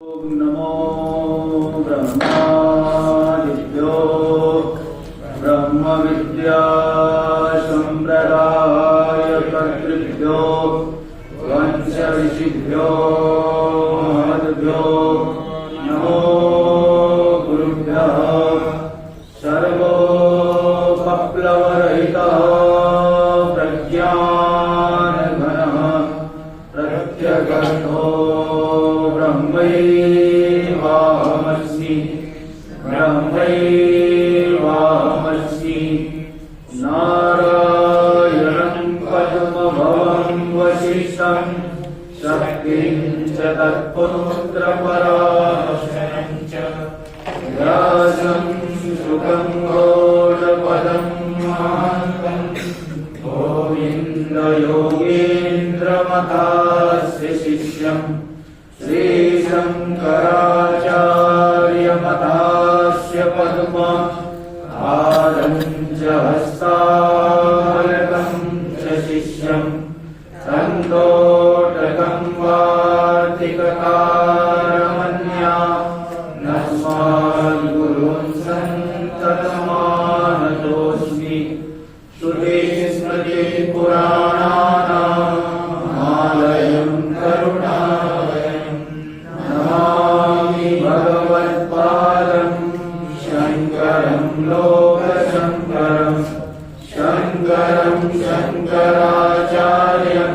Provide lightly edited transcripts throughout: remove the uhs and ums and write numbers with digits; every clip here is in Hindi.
ओम नमो ब्रह्मादिभ्यो ब्रह्म विद्या संप्रदाय कर्तृभ्यो वंश ऋषिभ्यो महद्भ्यो नमो गुरुभ्यः सर्वोपप्लवरहितः प्रज्ञानघनः प्रत्यगर्थो ब्रह्मैवाहमस्मि नारायणं पद्मभवं वसिष्ठं शक्तिं च तत्पुत्रपराशरं च व्यासं सुखं घोषपदं महान्तं गोविन्दयोगीन्द्रमथास्य शिष्यम् श्रीशङ्कराचार्यमथास्य पद्मा आदं च हस्तामलकं च शिष्यं सन्तोषकं वार्तिककारमन्या नस्माद्गुरुं सन्ततमानतोऽस्मि श्रुतिस्मृतिपुराणानाम् आलयं करुणालयम् नमामि भगवत्पादं शङ्करं लोकशङ्करं शङ्करं शङ्कराचार्यं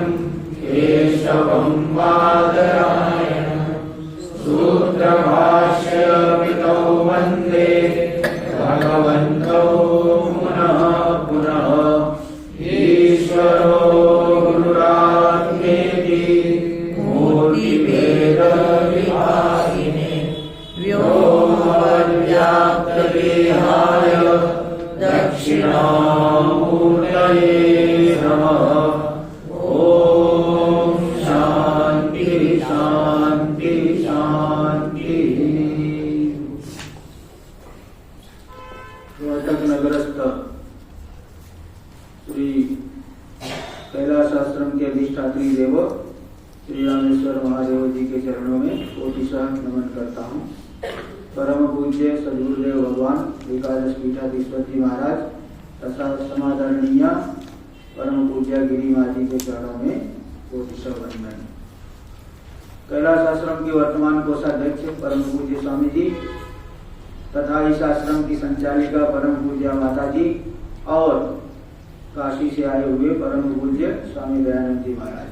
केशवं बादरायणं सूत्रभाष्यपितौ वन्दे भगवन्तौ पुनः पुनः ईश्वरो गुरुरात्मेति मूर्तिभेदविभागिने व्योमवद्व्याप्तदेहाय दक्षिणामूर्तये नमः। ओम शांति शांति शांति। कर्नाटक नगरस्थ श्री कैलाश आश्रम के अधिष्ठात्री देव श्री रामेश्वर महादेव जी के चरणों में कोटिशः नमन करता हूँ। परम पूज्य सद्गुरुदेव भगवान एकादश पीठाधीश्वरी महाराज तथा समादरणीय परम पूज्य गिरी माजी के चरणों में कोटिशः वंदन। कैलाश आश्रम के वर्तमान कोषाध्यक्ष परम पूज्य स्वामी जी तथा इस आश्रम की संचालिका परम पूज्य माता जी और काशी से आए हुए परम पूज्य स्वामी दयानंद जी महाराज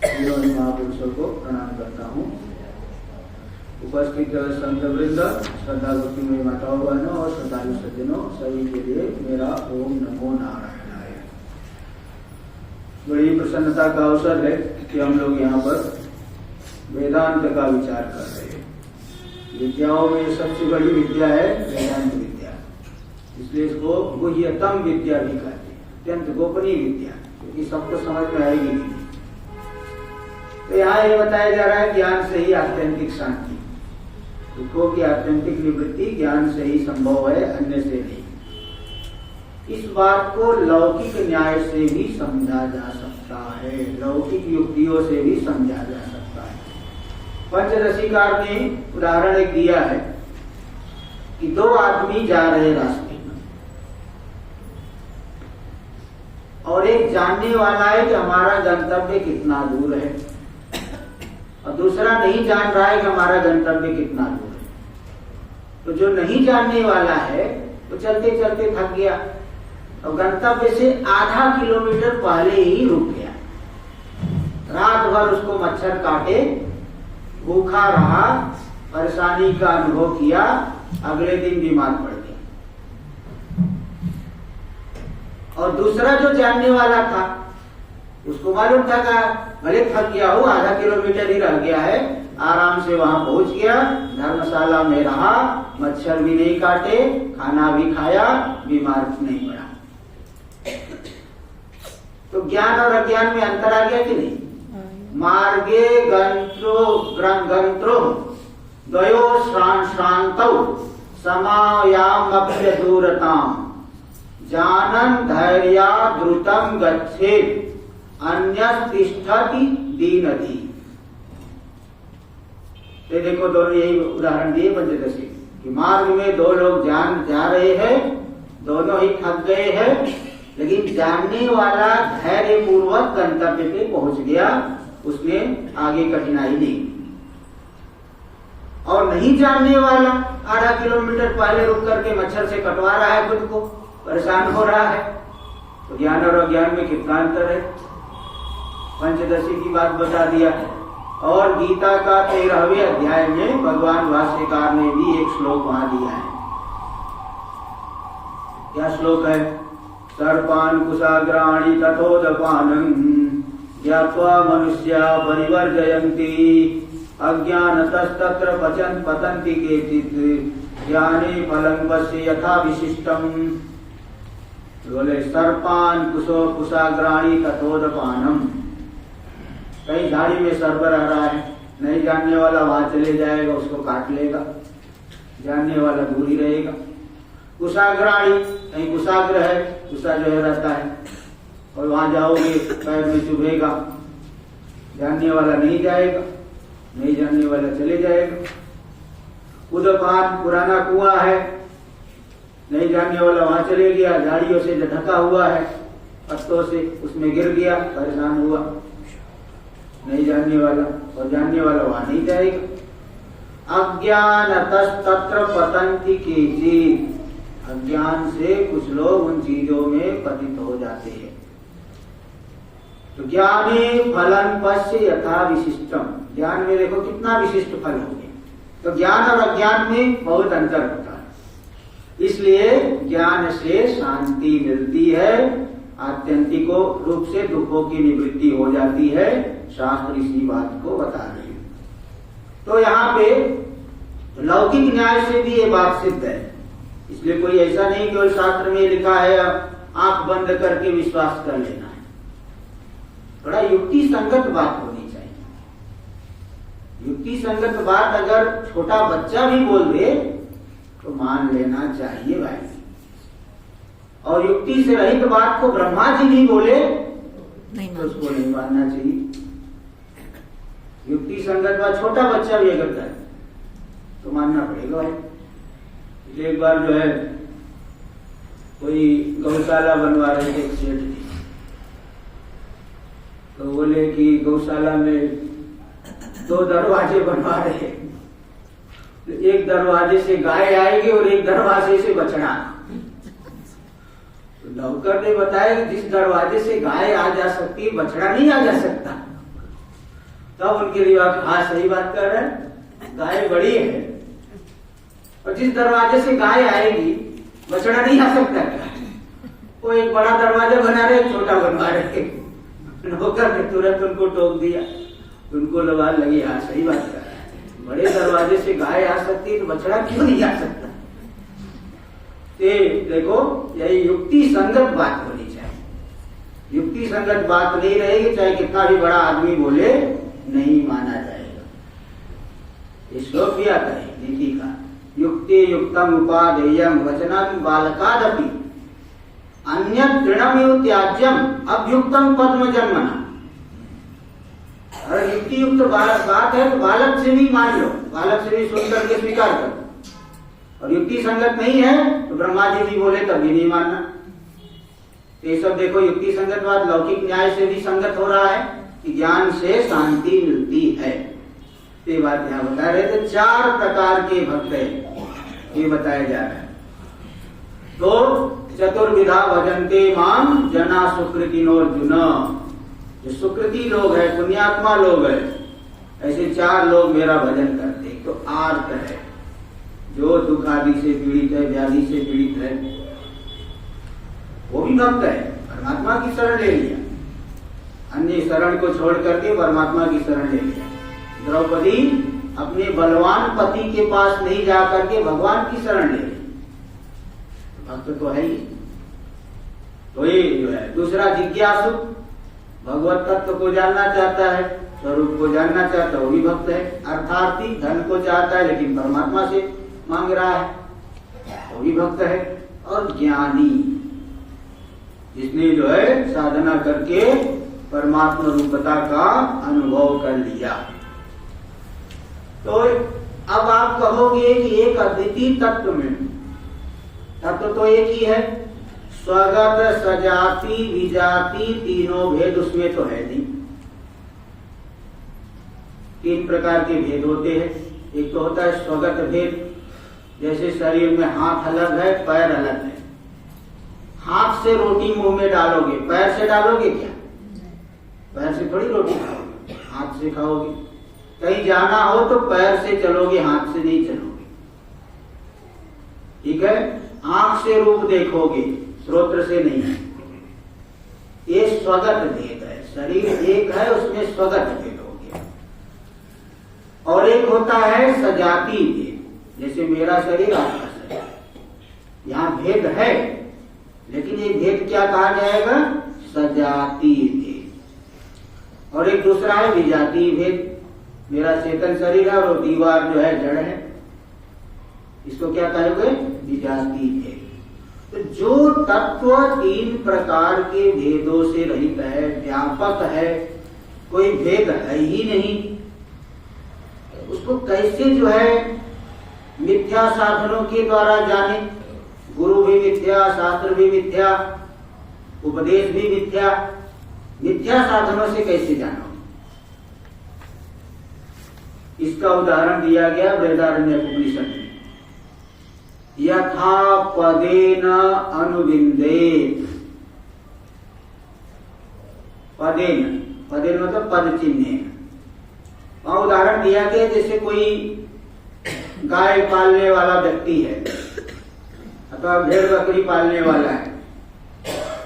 तीनों महापुरुषों को प्रणाम करता हूँ। उपस्थित संत वृंद, श्रद्धा भक्तिमय माताओं बहनों और श्रद्धालु सज्जनों सभी के लिए मेरा ओम नमो नारायणाय। बड़ी प्रसन्नता का अवसर है कि हम लोग यहाँ पर वेदांत का विचार कर रहे हैं। विद्याओं में सबसे बड़ी विद्या है वेदांत विद्या, इसलिए इसको गुह्यतम विद्या भी कहते हैं, अत्यंत गोपनीय विद्या, क्योंकि सबको समझ में आएगी नहीं। तो यहाँ ये बताया जा रहा है ज्ञान से ही आत्यंतिक शांति, दुखों की आत्यंतिक निवृत्ति ज्ञान से ही संभव है, अन्य से नहीं। इस बात को लौकिक न्याय से भी समझा जा सकता है, लौकिक युक्तियों से भी समझा जा सकता है। पंचदशीकार ने उदाहरण एक दिया है कि दो आदमी जा रहे रास्ते में और एक जानने वाला है कि हमारा गंतव्य कितना दूर है और दूसरा नहीं जान रहा है कि हमारा गंतव्य कितना दूर है। तो जो नहीं जानने वाला है वो चलते चलते थक गया और गंतव्य से आधा किलोमीटर पहले ही रुक गया। रात भर उसको मच्छर काटे, भूखा रहा, परेशानी का अनुभव किया, अगले दिन बीमार पड़ गया। और दूसरा जो जानने वाला था उसको मालूम था कि भले थक गया हो, आधा किलोमीटर ही रह गया है, आराम से वहां पहुंच गया, धर्मशाला में रहा, मच्छर भी नहीं काटे, खाना भी खाया, बीमार नहीं पड़ा। तो ज्ञान और अज्ञान में अंतर आ गया कि नहीं? मार्गे गंत्रो द्वयो श्रान्तौ समायामप्य दूरताम जानन धैर्या द्रुतम गच्छेत् अन्यस्तिष्ठति दीनधि। तो देखो दोनों यही उदाहरण दिए पंचदशी कि मार्ग में दो लोग जा रहे हैं, दोनों ही थक गए हैं, लेकिन जानने वाला धैर्य पूर्वक गंतव्य पे पहुंच गया, उसने आगे कठिनाई नहीं। और नहीं जानने वाला आधा किलोमीटर पहले रुक करके मच्छर से कटवा रहा है, खुद को परेशान हो रहा है। तो ज्ञान और अज्ञान में कितना अंतर है, पंचदशी की बात बता दिया है। और गीता का 13वें अध्याय में भगवान भाष्यकार ने भी एक श्लोक वहां दिया है। क्या श्लोक है? सर्पान कुशाग्राणि तथोदपानं ज्ञात्वा मनुष्या परिवर्जयन्ति अज्ञानतस्तत्र पतन्ति केचित् ज्ञाने फलं पश्य यथा विशिष्टम्। बोले सर्पान कुशाग्राणि तथोदपानम, कहीं झाड़ी में सर्प रह रहा है, नहीं जानने वाला वहां चले जाएगा, उसको काट लेगा, जानने वाला दूर ही रहेगा। कुशाग्राणी, कहीं कुशाग्र है, कुशा जो है रहता है, और वहां जाओगे पैर में चुभेगा, जानने वाला नहीं जाएगा, नहीं जानने वाला चले जाएगा। उदपान, पुराना कुआं है, नहीं जानने वाला वहां चले गया, झाड़ियों से ढका हुआ है, पत्तों से, उसमें गिर गया, परेशान हुआ, नहीं जानने वाला, और जानने वाला वहां नहीं जाएगा। अज्ञानतस्तत्र पतन्ति केचित्, अज्ञान से कुछ लोग उन चीजों में पतित हो जाते हैं। तो ज्ञाने फलं पश्य यथा विशिष्टम, ज्ञान में देखो कितना विशिष्ट फल होंगे। तो ज्ञान और अज्ञान में बहुत अंतर होता है, इसलिए ज्ञान से शांति मिलती है, आत्यंतिक रूप से दुखों की निवृत्ति हो जाती है। शास्त्र इसी बात को बता रहे हैं। तो यहाँ पे लौकिक न्याय से भी ये बात सिद्ध है, इसलिए कोई ऐसा नहीं केवल शास्त्र में लिखा है आंख बंद करके विश्वास कर लेना है। थोड़ा युक्ति संगत बात होनी चाहिए। युक्ति संगत बात अगर छोटा बच्चा भी बोल दे तो मान लेना चाहिए भाई, और युक्ति से रहित बात को ब्रह्मा जी भी बोले तो उसको नहीं मानना चाहिए। युक्ति संगत बात छोटा बच्चा भी अगर करे तो मानना पड़ेगा भाई। एक बार जो है कोई गौशाला बनवा रहे थे सेठ जी, तो बोले कि गौशाला में 2 दरवाजे बनवा रहे, एक दरवाजे से गाय आएगी और एक दरवाजे से बछड़ा। तो नौकर ने बताया कि जिस दरवाजे से गाय आ जा सकती है बछड़ा नहीं आ जा सकता। तब उनके लिए हाँ सही बात कर रहे हैं, गाय बड़ी है और जिस दरवाजे से गाय आएगी बछड़ा नहीं आ सकता क्या? वो एक बड़ा दरवाजा बना रहे, छोटा बनवा रहे। नौकर ने तुरंत उनको टोक दिया, उनको लगी हाँ सही बात कर रहा है, बड़े दरवाजे से गाय आ सकती है तो बछड़ा क्यों नहीं आ सकता? देखो यही युक्ति संगत बात होनी चाहिए। युक्ति संगत बात नहीं रहेगी, चाहे कितना भी बड़ा आदमी बोले नहीं माना जाएगा। ये श्लोक भी आता है नीति का, युक्ति युक्तम उपादेयम वचनम बालकादपि अन्य तृणमिव त्याज्यम अभ्युक्तम पद्म जन्मना। अगर युक्ति युक्त बात है तो बालक से भी मान लो, बालक से भी सुन करके स्वीकार करो, और युक्ति संगत नहीं है तो ब्रह्मा जी भी बोले तब भी नहीं मानना। तो ये सब देखो युक्ति संगत बात लौकिक न्याय से भी संगत हो रहा है कि ज्ञान से शांति मिलती है। ये बात यहाँ बता रहे थे। 4 प्रकार के भक्त हैं ये बताया जा रहा है। तो चतुर्विधा भजन्ते माम जना सुकृतिनोर्जुन, जो सुकृति लोग है, पुण्यात्मा लोग है, ऐसे 4 लोग मेरा भजन करते। तो आर्त है, जो दुख आदि से पीड़ित है, व्याधि से पीड़ित है, वो भी भक्त है, परमात्मा की शरण ले लिया, अन्य शरण को छोड़ करके परमात्मा की शरण ले लिया। द्रौपदी अपने बलवान पति के पास नहीं जा करके भगवान की शरण ले ली, भक्त तो है ही। तो ये जो है दूसरा जिज्ञासु, भगवत तत्व को जानना चाहता है, स्वरूप को जानना चाहता है, वो भी भक्त है। अर्थार्थी, धन को चाहता है लेकिन परमात्मा से मांग रहा है, वो भी भक्त है। और ज्ञानी, जिसने जो है साधना करके परमात्मा रूपता का अनुभव कर लिया, तो अब आप कहोगे कि एक अद्वितीय तत्व में तत्व तो एक ही है, स्वगत सजाति विजाति तीनों भेद उसमें तो है नहीं। तीन प्रकार के भेद होते हैं। एक तो होता है स्वगत भेद, जैसे शरीर में हाथ अलग है पैर अलग है। हाथ से रोटी मुंह में डालोगे, पैर से डालोगे क्या? पैर से थोड़ी रोटी खाओगे, हाथ से खाओगे। कहीं जाना हो तो पैर से चलोगे, हाथ से नहीं चलोगे। ठीक है, आंख से रूप देखोगे, श्रोत्र से नहीं। ये स्वगत भेद है। शरीर एक है, उसमें स्वगत भेद हो गया। और एक होता है सजाति भेद, जैसे मेरा शरीर आपका शरीर, यहाँ भेद है, लेकिन ये भेद क्या कहा जाएगा? सजाति भेद। और एक दूसरा है विजाति भेद, मेरा चेतन शरीर है और दीवार जो है जड़ है, इसको क्या कहोगे? विजाति भेद। तो जो तत्व तीन प्रकार के भेदों से रहित है, व्यापक है, कोई भेद है ही नहीं, उसको कैसे जो है मिथ्या साधनों के द्वारा जाने? गुरु भी मिथ्या, शास्त्र भी मिथ्या, उपदेश भी मिथ्या, मिथ्या साधनों से कैसे जानो? इसका उदाहरण दिया गया बृहदारण्यक उपनिषद में। यथा पदेन अनुविंदेत, पदेन, पदेन मतलब पद चिन्ह। वहां उदाहरण दिया गया जैसे कोई गाय पालने वाला व्यक्ति है अथवा भेड़ बकरी पालने वाला है,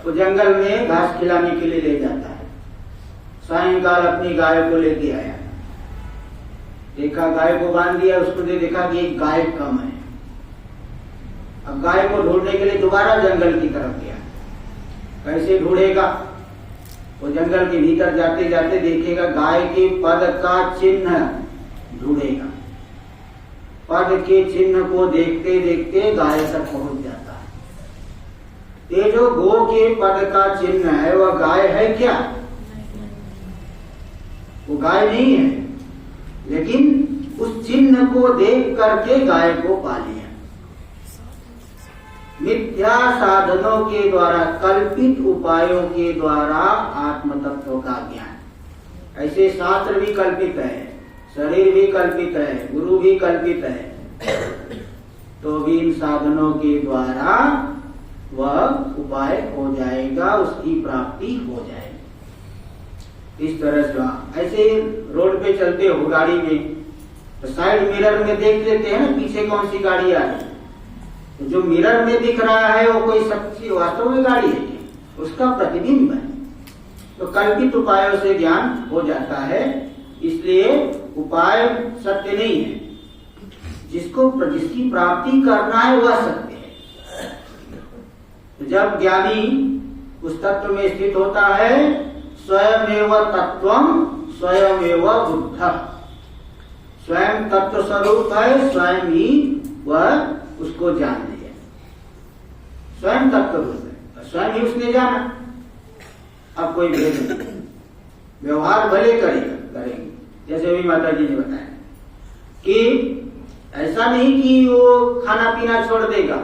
तो जंगल में घास खिलाने के लिए ले जाता है। सायंकाल अपनी गाय को लेके आया, देखा गाय को बांध दिया, उसको देखा कि एक गाय कम है। अब गाय को ढूंढने के लिए दोबारा जंगल की तरफ गया। कैसे ढूंढेगा? वो जंगल के भीतर जाते जाते देखेगा गाय के पद का चिन्ह ढूंढेगा। पद के चिन्ह को देखते देखते गाय तक पहुंच जाता है। ये जो गो के पद का चिन्ह है वह गाय है क्या? वो गाय नहीं है, लेकिन उस चिन्ह को देख करके गाय को पा लिया। मिथ्या साधनों के द्वारा, कल्पित उपायों के द्वारा आत्म तत्व का ज्ञान। ऐसे शास्त्र भी कल्पित है, शरीर भी कल्पित है, गुरु भी कल्पित है, तो भी इन साधनों के द्वारा वह उपाय हो जाएगा, उसकी प्राप्ति हो जाएगी। इस तरह से ऐसे रोड पे चलते हो गाड़ी में, तो साइड मिरर में देख लेते हैं ना पीछे कौन सी गाड़ी आ रही है। तो जो मिरर में दिख रहा है वो कोई सच्ची वास्तव में गाड़ी है क्या? उसका प्रतिबिंब है। तो कल्पित उपायों से ज्ञान हो जाता है, इसलिए उपाय सत्य नहीं है। जिसकी प्राप्ति करना है वह सत्य है। तो जब ज्ञानी उस तत्व में स्थित होता है, स्वयमेव तत्वम स्वयमेव बुद्धः, स्वयं तत्व स्वरूप है, स्वयं ही वह उसको जान लिया, स्वयं तत्व रूप है, स्वयं ही उसने जाना। अब कोई भेद नहीं, व्यवहार भले करेंगे, जैसे अभी माता जी ने बताया कि ऐसा नहीं कि वो खाना पीना छोड़ देगा,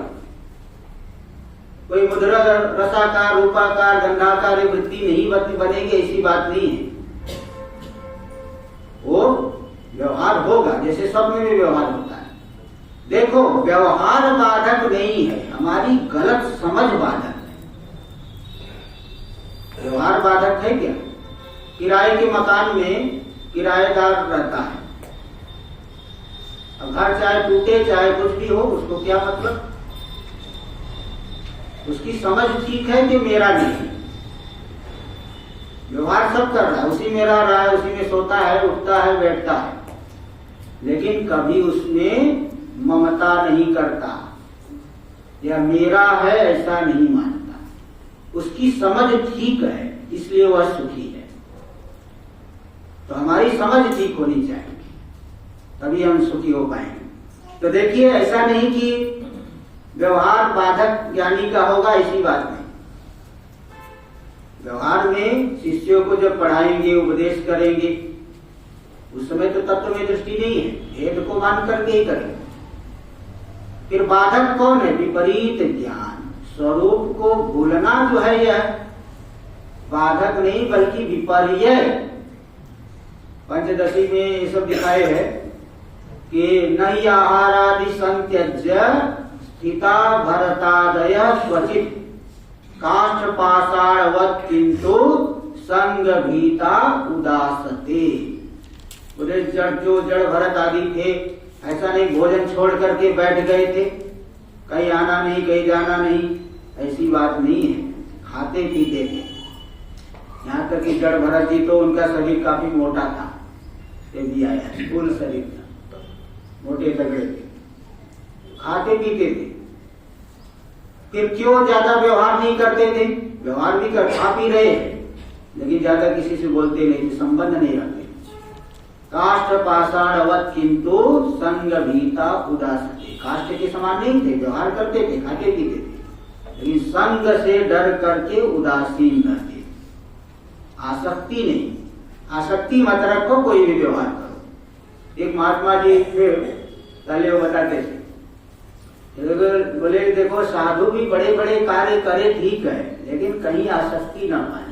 कोई मुद्रा रसाकार रूपाकार गंधाकार वृत्ति नहीं बनेगी, ऐसी बात नहीं है। वो व्यवहार होगा, जैसे सब में भी व्यवहार होता है। देखो, व्यवहार बाधक नहीं है, हमारी गलत समझ बाधक है। व्यवहार बाधक है क्या? किराए के मकान में किराएदार रहता है, अब घर चाहे टूटे चाहे कुछ भी हो, उसको क्या मतलब? उसकी समझ ठीक है कि मेरा नहीं। व्यवहार सब कर रहा है, उसी में रह रहा है, उसी में सोता है, उठता है, बैठता है, लेकिन कभी उसमें ममता नहीं करता या मेरा है ऐसा नहीं मानता। उसकी समझ ठीक है, इसलिए वह सुखी है। तो हमारी समझ ठीक होनी चाहिए, तभी हम सुखी हो पाएंगे। तो देखिए, ऐसा नहीं कि व्यवहार बाधक ज्ञानी का होगा, ऐसी बात नहीं। व्यवहार में शिष्यों को जब पढ़ाएंगे, उपदेश करेंगे, उस समय तो तत्व में दृष्टि नहीं है, भेद को मान करके ही करें। फिर बाधक कौन है? विपरीत ज्ञान। स्वरूप को भूलना जो है यह बाधक नहीं बल्कि विपर्य। पंचदशी में ये सब दिखाए है कि नई आहारादि संत्यज्य स्थिता भरतादय क्वचित काष्ठ पाषाणवत् किंतु संग भीता उदासते। बोले जो जड़ भरत आदि थे, ऐसा नहीं भोजन छोड़ करके बैठ गए थे, कहीं आना नहीं कहीं जाना नहीं, ऐसी बात नहीं है, खाते पीते थे। यहाँ तक कि जड़ भरत जी तो उनका शरीर काफी मोटा था, भी आया पूर्ण शरीर था, मोटे तगड़े थे, खाते पीते थे। फिर क्यों ज्यादा व्यवहार नहीं करते थे? व्यवहार भी कर खा पी रहे लेकिन ज्यादा किसी से बोलते नहीं थे, संबंध नहीं रखते। काष्ठ पाषाणवत् किंतु संग भीता उदासते। काष्ठ के समान नहीं थे, व्यवहार करते थे, खाते पीते थे, लेकिन संग से डर करके उदासीन रहते। आसक्ति नहीं, आसक्ति मत रखो, कोई भी व्यवहार करो। एक महात्मा जी पहले वो बताते थे, बोले देखो साधु भी बड़े बड़े कार्य करे ठीक है, लेकिन कहीं आसक्ति ना पाए,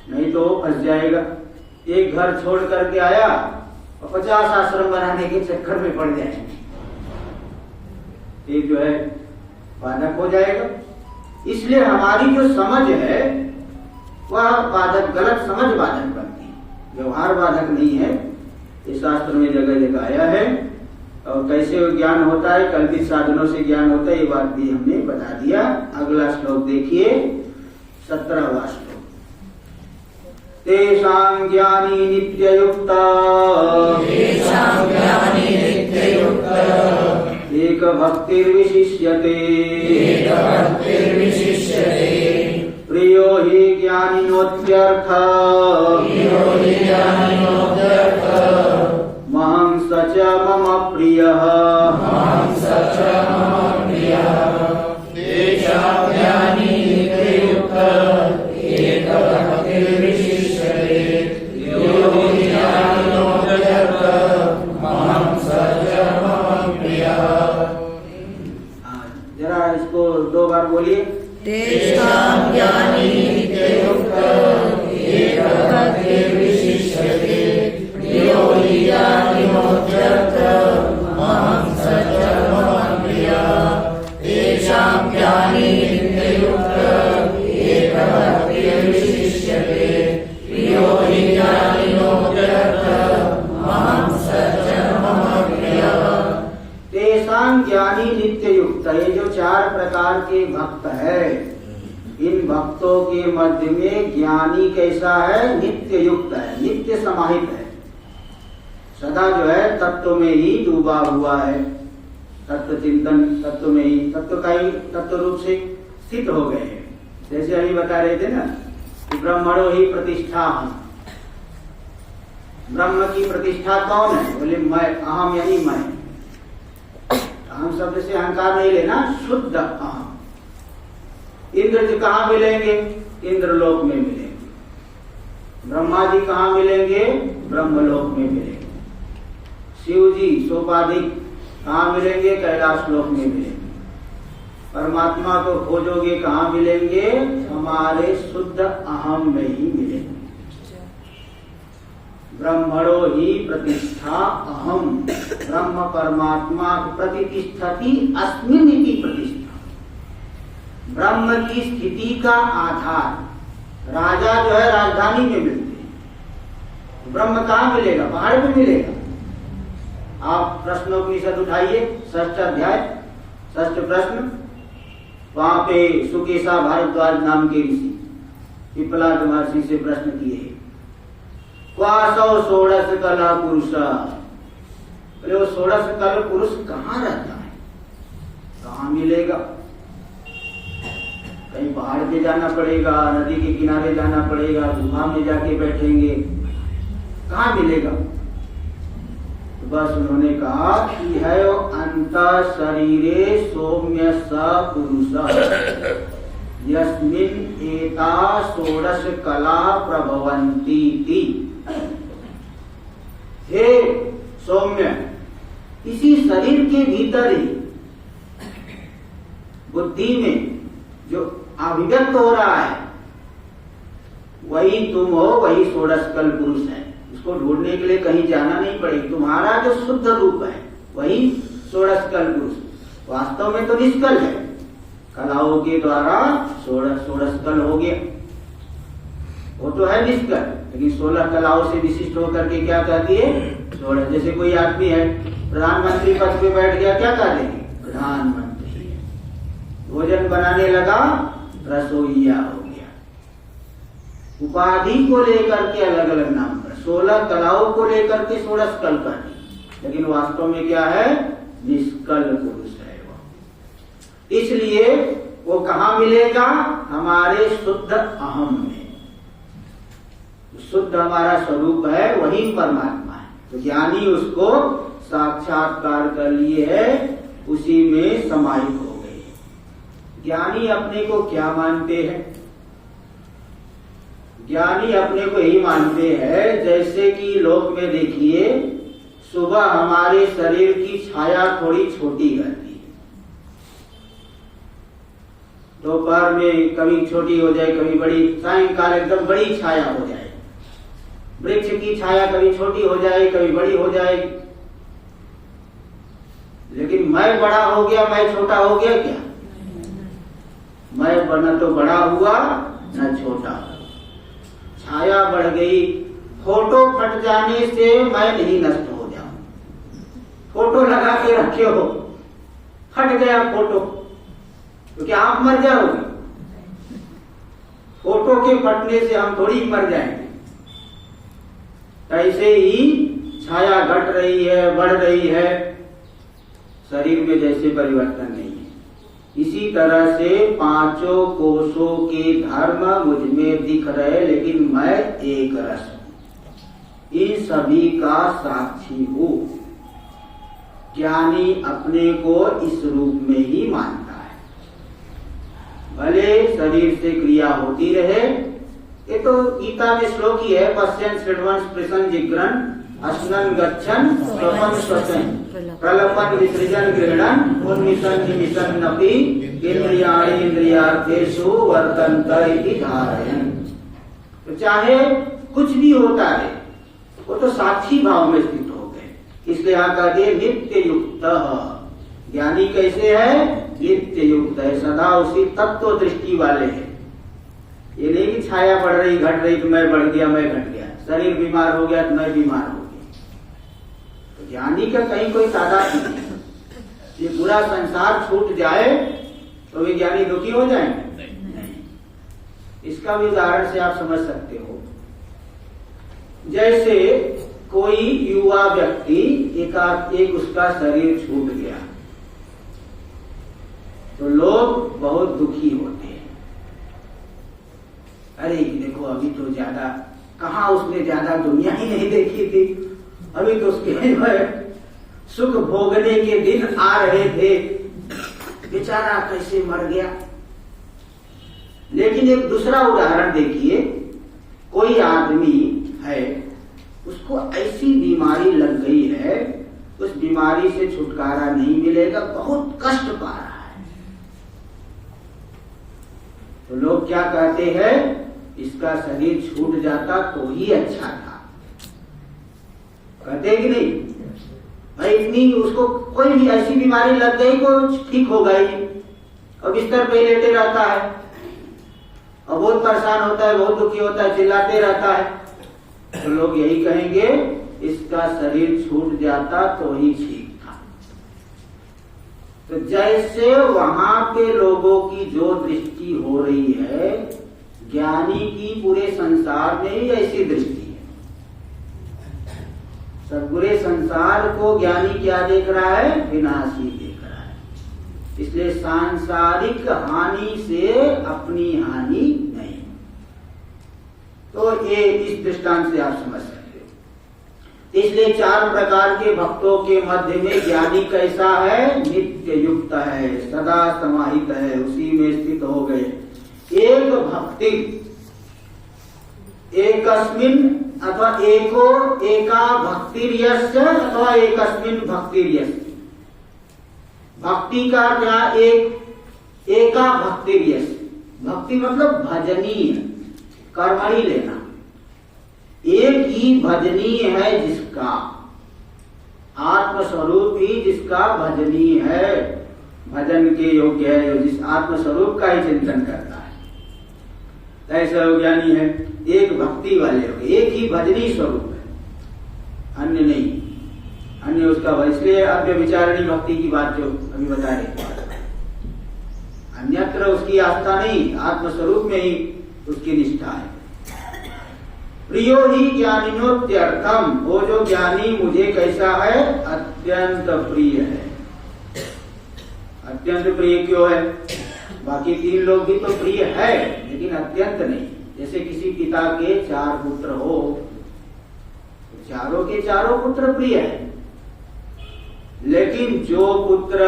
नहीं तो फंस जाएगा। एक घर छोड़ करके आया और 50 आश्रम बनाने के चक्कर में पड़ जाएंगे, एक जो है बाधक हो जाएगा। इसलिए हमारी जो समझ है वह बाधक, गलत समझ बाधक बनती है, व्यवहार बाधक नहीं है। इस शास्त्र में जगह जगह आया है। और कैसे ज्ञान होता है? कल्पित साधनों से ज्ञान होता है, ये बात भी हमने बता दिया। अगला श्लोक देखिए, 17वां श्लोक। तेषां ज्ञानी नित्ययुक्ता एक भक्तिर्विशिष्यते प्रियो हि ज्ञानिनोत्यर्थ महं स च मम प्रियः। जरा इसको 2 बार बोलिए। तेषां ज्ञानी नित्ययुक्त एक भक्तिर्विशिष्यते प्रियो हि ज्ञानिनोत्यर्थ महं स च मम प्रियः। तेषां ज्ञानी नित्ययुक्त एक भक्तिर्विशिष्यते प्रियो हि ज्ञानिनोत्यर्थ महं स च मम प्रियः। तेषां ज्ञानी नित्ययुक्त, ये जो 4 प्रकार के भक्त है, इन भक्तों के मध्य में ज्ञानी कैसा है? नित्य युक्त है, नित्य समाहित है, सदा जो है तत्व में ही डूबा हुआ है, तत्व चिंतन, तत्व में ही, तत्व का ही तत्व रूप से स्थित हो गए हैं। जैसे अभी बता रहे थे ना कि ब्रह्मणो ही प्रतिष्ठा हम, ब्रह्म की प्रतिष्ठा कौन है? बोले मैं, अहम यानी मैं। अहम शब्द से अहंकार नहीं लेना, शुद्ध अहम। इंद्र जी कहाँ मिलेंगे? इंद्रलोक में मिलेंगे। ब्रह्मा जी कहाँ मिलेंगे? ब्रह्मलोक में मिलेंगे। शिव जी सोपाधिक कहाँ मिलेंगे? कैलाश लोक में मिलेंगे। परमात्मा को खोजोगे कहाँ मिलेंगे? हमारे शुद्ध अहम में ही मिलेंगे। ब्रह्मणो ही प्रतिष्ठा अहम, ब्रह्म परमात्मा प्रतिष्ठति अस्मिन् इति प्रतिष्ठा। ब्रह्म की स्थिति का आधार, राजा जो है राजधानी में मिलते हैं, ब्रह्म कहाँ मिलेगा? पहाड़ पे मिलेगा। आप प्रश्नोपनिषद उठाइए, 6th अध्याय 6th प्रश्न, वहां पे सुकेशा भारद्वाज नाम के ऋषि पिपलाद महर्षि से प्रश्न किए, क्वासौ षोडश कला पुरुष, बोले वो 16 कल पुरुष कहाँ रहता है? कहाँ मिलेगा? कहीं पहाड़ पे जाना पड़ेगा, नदी के किनारे जाना पड़ेगा, गुफा में जाके बैठेंगे, कहाँ मिलेगा? तो बस उन्होंने कहा कि है अंत शरीरे सौम्य स पुरुष यस्मिन् एता षोडश कला प्रभवन्ति। हे सौम्य, इसी शरीर के भीतर ही बुद्धि में जो अभिव्यक्त हो रहा है वही तुम हो, वही षोडशकल पुरुष है। इसको ढूंढने के लिए कहीं जाना नहीं पड़ेगा। तुम्हारा जो शुद्ध रूप है वही षोडशकल पुरुष, वास्तव में तो निष्कल है, कलाओं के द्वारा षोडशकल हो गया। वो तो है निष्कल, लेकिन 16 कलाओं से विशिष्ट होकर के क्या कहती है? 16। जैसे कोई आदमी है प्रधानमंत्री पद पे बैठ गया, क्या कह देंगे? प्रधानमंत्री। भोजन बनाने लगा, रसोइया हो गया। उपाधि को लेकर के अलग अलग नाम पर 16 कलाओं को लेकर के षोडशकल कर दी, लेकिन वास्तव में क्या है? निष्कल पुरुष है वो। इसलिए वो कहाँ मिलेगा? हमारे शुद्ध अहम में। शुद्ध हमारा स्वरूप है, वही परमात्मा है। तो ज्ञानी उसको साक्षात्कार कर लिए है, उसी में समाहित हो गए। ज्ञानी अपने को क्या मानते हैं? ज्ञानी अपने को यही मानते हैं, जैसे कि लोक में देखिए सुबह हमारे शरीर की छाया थोड़ी छोटी रहती है, दोपहर में कभी छोटी हो जाए, कभी बड़ी, सायंकाल एकदम बड़ी छाया हो जाए। वृक्ष की छाया कभी छोटी हो जाए, कभी बड़ी हो जाए। लेकिन मैं बड़ा हो गया, मैं छोटा हो गया क्या? मैं न तो बड़ा हुआ न छोटा हुआ। छाया बढ़ गई। फोटो फट जाने से मैं नहीं नष्ट हो जाऊं। फोटो लगा के रखे हो, फट गया फोटो तो क्या आप मर जाओगे? फोटो के फटने से हम थोड़ी मर जाएंगे। ऐसे ही छाया घट रही है, बढ़ रही है, शरीर में जैसे परिवर्तन नहीं है, इसी तरह से पांचों कोषों के धर्म मुझ में दिख रहे, लेकिन मैं एक रस हूं, इन सभी का साक्षी हूं। ज्ञानी अपने को इस रूप में ही मानता है। भले शरीर से क्रिया होती रहे, ये तो गीता में श्लोक ही है, पश्यन् शृण्वन् स्पृशन् जिघ्रन् अश्नन् गच्छन् स्वपन् श्वसन् प्रलपन् विसृजन् गृह्णन् उन्मिषन् निमिषन्नपि इंद्रियाणि इंद्रियार्थेषु वर्तन्त इति धारयन्। तो चाहे कुछ भी होता है, वो तो साक्षी भाव में स्थित हो गए। इसलिए यहाँ कह दिए नित्य युक्त। ज्ञानी कैसे है? नित्य युक्त है, सदा उसी तत्व दृष्टि वाले हैं। ये नहीं कि छाया बढ़ रही, घट रही तो मैं बढ़ गया, मैं घट गया, शरीर बीमार हो गया तो मैं बीमार हो गया। तो ज्ञानी का कहीं कोई तादाद नहीं। ये पूरा संसार छूट जाए तो वे ज्ञानी दुखी हो जाएंगे? नहीं। इसका भी उदाहरण से आप समझ सकते हो। जैसे कोई युवा व्यक्ति एक उसका शरीर छूट गया तो लोग बहुत दुखी होते हैं। अरे देखो, अभी तो ज्यादा कहाँ, उसने ज्यादा दुनिया ही नहीं देखी थी, अभी तो उसके सुख भोगने के दिन आ रहे थे, बेचारा कैसे मर गया। लेकिन एक दूसरा उदाहरण देखिए, कोई आदमी है, उसको ऐसी बीमारी लग गई है, उस बीमारी से छुटकारा नहीं मिलेगा, बहुत कष्ट पा रहा है। तो लोग क्या कहते हैं? इसका शरीर छूट जाता तो ही अच्छा था। कहते कि नहीं? भाई इतनी उसको कोई भी ऐसी बीमारी लग गई को ठीक हो गई, और बिस्तर पे लेटे रहता है और बहुत परेशान होता है, बहुत दुखी होता है, चिल्लाते रहता है। तो लोग यही कहेंगे इसका शरीर छूट जाता तो ही ठीक था। तो जैसे वहां पे लोगों की जो दृष्टि हो रही है, ज्ञानी की पूरे संसार में ही ऐसी दृष्टि है। सब पूरे संसार को ज्ञानी क्या देख रहा है? विनाशी देख रहा है। इसलिए सांसारिक हानि से अपनी हानि नहीं। तो ये इस दृष्टांत से आप समझ सकते हो। इसलिए 4 प्रकार के भक्तों के मध्य में ज्ञानी कैसा है? नित्य युक्त है, सदा समाहित है, उसी में स्थित हो गए। एक भक्ति एकस्मिन् अथवा एको एका भक्तिर्यस्य अथवा एकस्मिन् भक्तिर्यस्य। भक्ति का क्या एका भक्तिर्यस्य। भक्ति मतलब भजनीय, कर्मणि लेना। एक ही भजनीय है जिसका, आत्मस्वरूप ही जिसका भजनीय है, भजन के योग्य है, जो जिस आत्मस्वरूप का ही चिंतन करता है, ऐसा ज्ञानी है। एक भक्ति वाले हो, एक ही भजनीय स्वरूप है, अन्य नहीं, अन्य उसका। इसलिए अव्य विचारणी भक्ति की बात जो अभी बता रहे थे, अन्यत्र उसकी आस्था नहीं, आत्मस्वरूप में ही उसकी निष्ठा है। प्रियो ही ज्ञानिनोत्यर्थम, वो जो ज्ञानी मुझे कैसा है, अत्यंत प्रिय है। अत्यंत प्रिय क्यों है? बाकी तीन लोग भी तो प्रिय है, लेकिन अत्यंत नहीं। जैसे किसी पिता के 4 पुत्र हो, तो चारों के चारों पुत्र प्रिय है, लेकिन जो पुत्र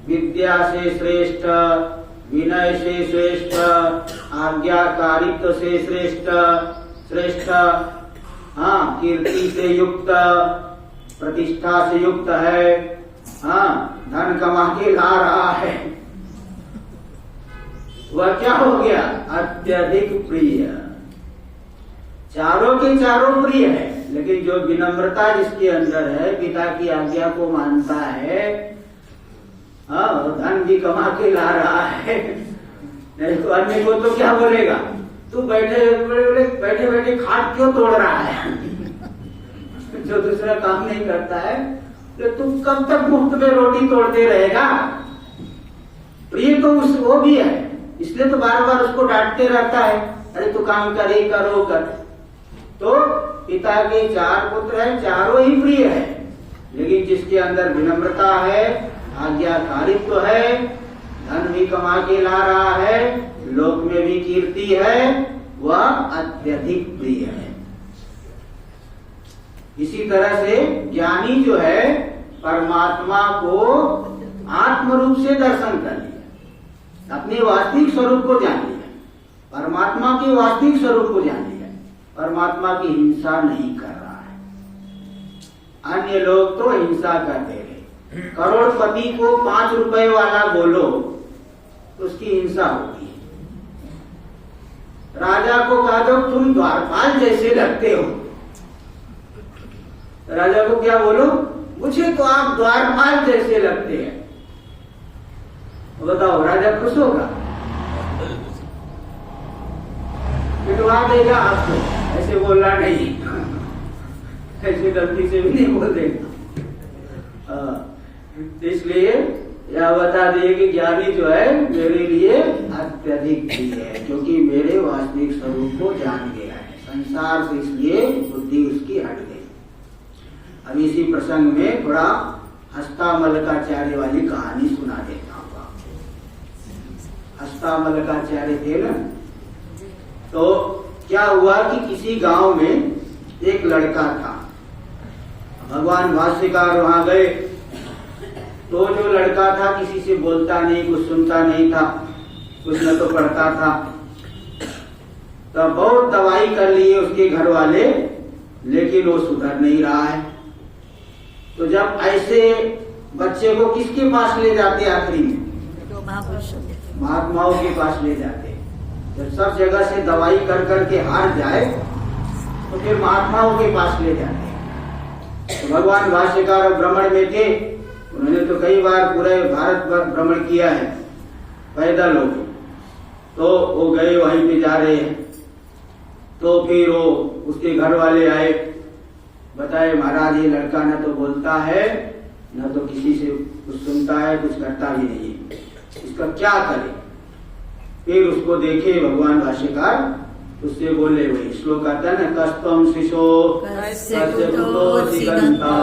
विद्या से श्रेष्ठ, विनय से श्रेष्ठ, आज्ञाकारित्व से श्रेष्ठ, हाँ, कीर्ति से युक्त, प्रतिष्ठा से युक्त है, हाँ, धन कमा के ला रहा है, वह क्या हो गया? अत्यधिक प्रिय। चारों के चारों प्रिय है, लेकिन जो विनम्रता जिसके अंदर है, पिता की आज्ञा को मानता है, हाँ, धन भी कमा के ला रहा है, नहीं तो अन्य को तो क्या बोलेगा, तू बैठे बैठे खाट क्यों तोड़ रहा है? जो दूसरा काम नहीं करता है, तो तू कब तक मुफ्त में रोटी तोड़ते रहेगा? प्रिय तो वो भी है, इसलिए तो बार बार उसको डांटते रहता है, अरे तू काम करे, करो कर। तो पिता के 4 पुत्र हैं, चारों ही प्रिय है, लेकिन जिसके अंदर विनम्रता है, आज्ञाकारित्व है, धन भी कमा के ला रहा है, लोक में भी कीर्ति है, वह अत्यधिक प्रिय है। इसी तरह से ज्ञानी जो है, परमात्मा को आत्म रूप से दर्शन कर लिया, अपने वास्तविक स्वरूप को जान लिया, परमात्मा के वास्तविक स्वरूप को जान लिया, परमात्मा की हिंसा नहीं कर रहा है। अन्य लोग तो हिंसा करते हैं, करोड़पति को 5 रुपए वाला बोलो तो उसकी हिंसा होती है। राजा को कहा दो तुम द्वारपाल जैसे लगते हो, राजा को क्या बोलो, मुझे तो आप द्वारपाल जैसे लगते हैं, बताओ राजा खुश होगा? पिटवा देगा आपको, ऐसे बोलना नहीं, ऐसे गलती से भी नहीं बोल देगा। इसलिए यह बता दिए कि ज्ञानी जो है मेरे लिए अत्यधिक प्रिय है, क्योंकि मेरे वास्तविक स्वरूप को जान गया है, संसार से इसलिए बुद्धि उसकी हट गई। अब इसी प्रसंग में थोड़ा हस्तामलकाचार्य वाली कहानी सुना देता हूँ आपको। हस्तामलकाचार्य थे ना, तो क्या हुआ कि किसी गांव में एक लड़का था, भगवान भाष्यकार वहां गए, तो जो लड़का था किसी से बोलता नहीं, कुछ सुनता नहीं था, कुछ न तो पढ़ता था, तो बहुत दवाई कर लिए उसके घर वाले, लेकिन वो सुधर नहीं रहा है। तो जब ऐसे बच्चे को किसके पास ले जाते आखिरी में? महात्माओं के पास ले जाते। जब सब जगह से दवाई कर करके हार जाए तो फिर महात्माओं के पास ले जाते। तो भगवान भाष्यकार भ्रमण में थे, उन्होंने तो कई बार पूरे भारत भ्रमण किया है पैदल हो, तो वो गए वहीं पे जा रहे हैं, तो फिर वो उसके घर वाले आए, बताए महाराज ये लड़का न तो बोलता है, न तो किसी से कुछ सुनता है, कुछ करता भी नहीं, इसका क्या करे? फिर उसको देखे भगवान भाष्यकार, उससे बोले वही श्लोक आता है ना, कस्तम शिशो कस्य कुतो सिगंता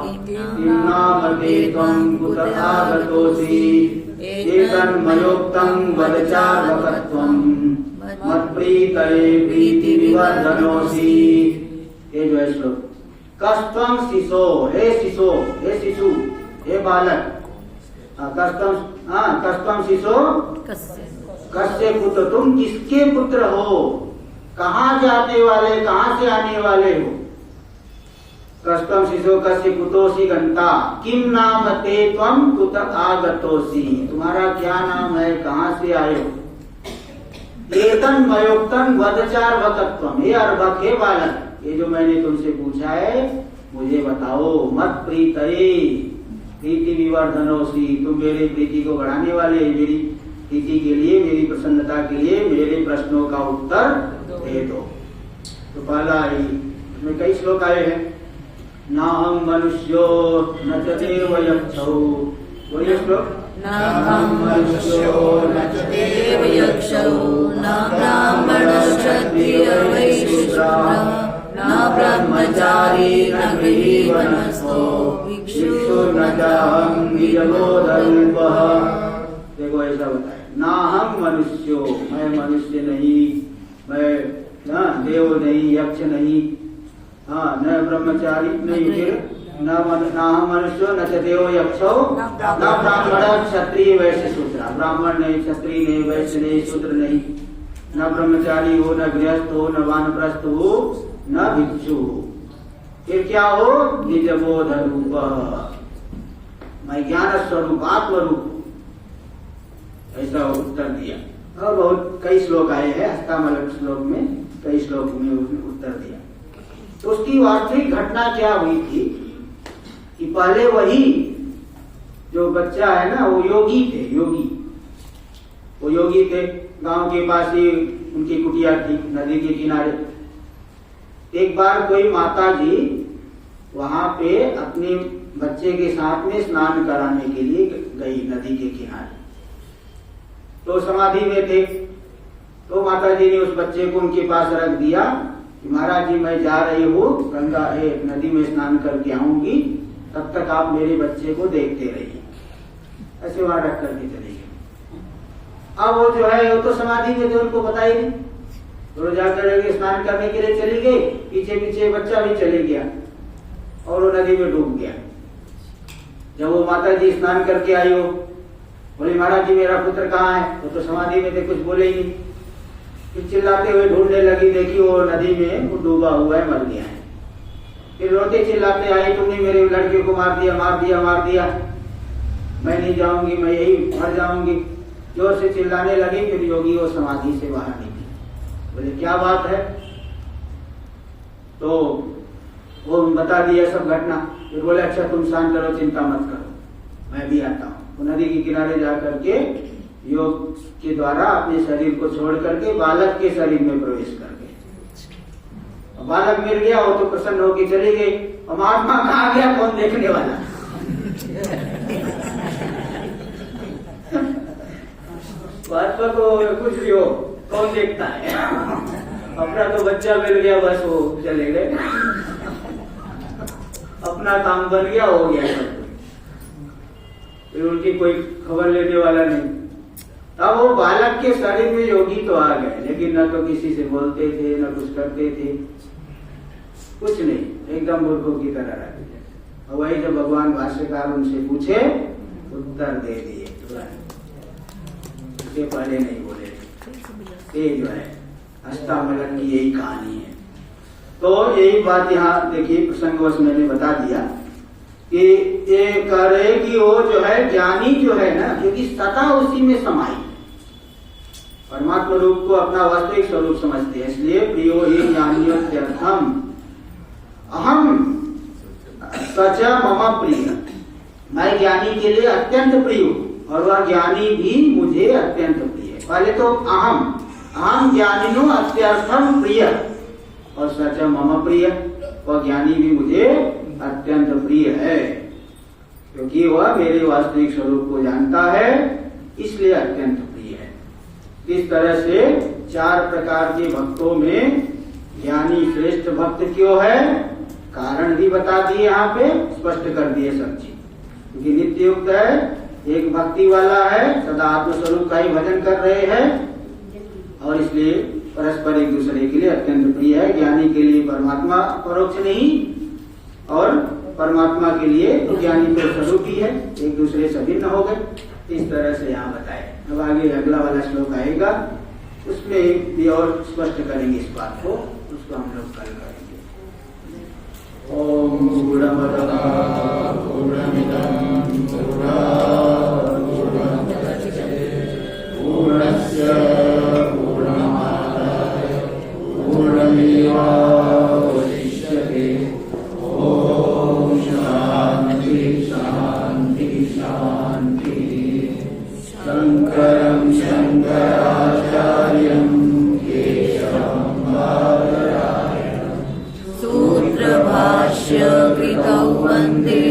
इन्नामते त्वं कुत आगतोसि एतन्मयोक्तं वदचा भगत्वं मत्प्रीतये प्रीति विवर्धनोसि। ये जो है श्लोक, कस्तम शिशो, हे शिशो, हे शिशु, हे बालक, कस्तम शिशो कस्य पुत्र, तुम किसके पुत्र हो? कहाँ जाने वाले, कहाँ से आने वाले हो? कष्टम शिशो कस्य कुतोसी गंता किम नाम ते त्वम कुत आगतोसी। तुम्हारा क्या नाम है, कहाँ से आए हो? एतन मयोक्तन वदचार वकत्वम। हे अर्भक, हे बालक, ये जो मैंने तुमसे पूछा है मुझे बताओ। मत प्रीतये प्रीति विवर्धनोसी। तुम मेरे प्रीति को बढ़ाने वाले, मेरी प्रीति के लिए, मेरी प्रसन्नता के लिए मेरे प्रश्नों का उत्तर दे दो। तो पहला ही इसमें कई श्लोक आए हैं। ना हम मनुष्यो न च देव यक्षौ। बोलिए श्लोक। न हम मनुष्यो न च देव यक्षौ न ब्राह्मणः क्षत्रिय वैश्य न ब्रह्मचारी न गृहीवनस्थो भिक्षु न चाहं निजबोधरूपः। देखो ऐसा बताए, ना हम मनुष्यो, मैं मनुष्य नहीं, मैं देव नहीं, यक्ष नहीं, हाँ, न ब्रह्मचारी नहीं, फिर न हम मनुष्यो न च देव यक्षो न ब्राह्मण क्षत्रिय वैश्य शूद्र। ब्राह्मण नहीं, क्षत्रिय नहीं, वैश्य नहीं, शूद्र नहीं, न ब्रह्मचारी हो, न गृहस्थ हो, न वानप्रस्थ हो, न भिक्षु। फिर क्या हो? निजबोध रूप, मैं ज्ञान स्वरूप, आत्म रूप, ऐसा उत्तर दिया। और बहुत कई श्लोक आए हैं, हस्तामलक श्लोक में, कई श्लोक में उसने उत्तर दिया। तो उसकी वास्तविक घटना क्या हुई थी कि पहले वही जो बच्चा है ना, वो योगी थे, योगी, वो योगी थे। गांव के पास ही उनकी कुटिया थी, नदी के किनारे। एक बार कोई माता जी वहां पे अपने बच्चे के साथ में स्नान कराने के लिए गई नदी के किनारे। तो समाधि में थे, तो माता जी ने उस बच्चे को उनके पास रख दिया कि महाराज जी मैं जा रही हूँ गंगा नदी में स्नान करके आऊंगी, तब तक आप मेरे बच्चे को देखते रहिए। ऐसे वहां रख करके चले गए। अब वो जो है वो तो समाधि में थे, उनको पता ही नहीं। तो जाकर स्नान करने के लिए चली गई, पीछे पीछे बच्चा भी चले गया और वो नदी में डूब गया। जब वो माता जी स्नान करके आई हो, बोली महाराज जी मेरा पुत्र कहाँ है? वो तो समाधि में थे, कुछ बोले ही नहीं। फिर चिल्लाते हुए ढूंढने लगी, देखी वो नदी में वो डूबा हुआ है, मर गया है। फिर रोते चिल्लाते आई, तुमने मेरे लड़के को मार दिया, मार दिया, मार दिया, मैं नहीं जाऊंगी, मैं यही मर जाऊंगी। जोर से चिल्लाने लगी। फिर योगी वो समाधि से बाहर निकली। बोले क्या बात है? तो वो बता दिया सब घटना। फिर बोले अच्छा तुम शांत करो, चिंता मत करो, मैं भी आता हूँ। वो नदी के किनारे जाकर के योग के द्वारा अपने शरीर को छोड़ करके बालक के शरीर में प्रवेश कर गए। बालक मिल गया, वो तो प्रसन्न होकर चली गई। और महात्मा कहाँ गया, कौन देखने वाला? महात्मा को कुछ भी हो, कौन देखता है? अपना तो बच्चा मिल गया, बस वो चले गए, अपना काम बन गया, हो गया सब। फिर उनकी कोई खबर लेने वाला नहीं। अब वो बालक के शरीर में योगी तो आ गए, लेकिन न तो किसी से बोलते थे, न कुछ करते थे, कुछ नहीं, एकदम मूर्खों की तरह रहते थे। और वही जब भगवान भाष्यकार उनसे पूछे, उत्तर दे दिए, उससे पहले नहीं बोले थे। ये जो है हस्तामलक की यही कहानी है। तो यही बात यहाँ देखिए प्रसंगवश मैंने बता दिया कि ये कह रहे कि वो जो है ज्ञानी जो है ना, क्योंकि सदा उसी में समाई परमात्मा रूप को अपना वास्तविक स्वरूप समझते हैं, इसलिए प्रियो ही ज्ञानियोत्यर्थम अहम सच मम प्रिय। मैं ज्ञानी के लिए अत्यंत प्रिय हूँ और वह ज्ञानी भी मुझे अत्यंत प्रिय है। पहले तो अहम ज्ञानिनो अत्यर्थम प्रिय और सच मम प्रिय, वह ज्ञानी भी मुझे अत्यंत प्रिय है, क्योंकि वह मेरे वास्तविक स्वरूप को जानता है, इसलिए अत्यंत प्रिय है। इस तरह से चार प्रकार के भक्तों में ज्ञानी श्रेष्ठ भक्त क्यों है, कारण भी बता दिए, यहाँ पे स्पष्ट कर दिए सब चीज। क्योंकि नित्य युक्त है, एक भक्ति वाला है, सदा आत्मस्वरूप का ही भजन कर रहे हैं, और इसलिए परस्पर एक दूसरे के लिए अत्यंत प्रिय है। ज्ञानी के लिए परमात्मा परोक्ष नहीं, और परमात्मा के लिए तो ज्ञानी तो स्वरूप ही है, एक दूसरे से भिन्न हो गए। इस तरह से यहाँ बताए। अब आगे अगला वाला श्लोक आएगा, उसमें भी और स्पष्ट करेंगे इस बात को, उसको हम लोग कल करेंगे। ओम पूर्णमदः पूर्णमिदं पूर्णात् पूर्णमुदच्यते पूर्णस्य पूर्णमादाय पूर्णमेवावशिष्यते। ओम शांति शांति शांति। शंकरं शंकराचार्यं केशवं बादरायणं सूत्रभाष्य कृतौ वन्दे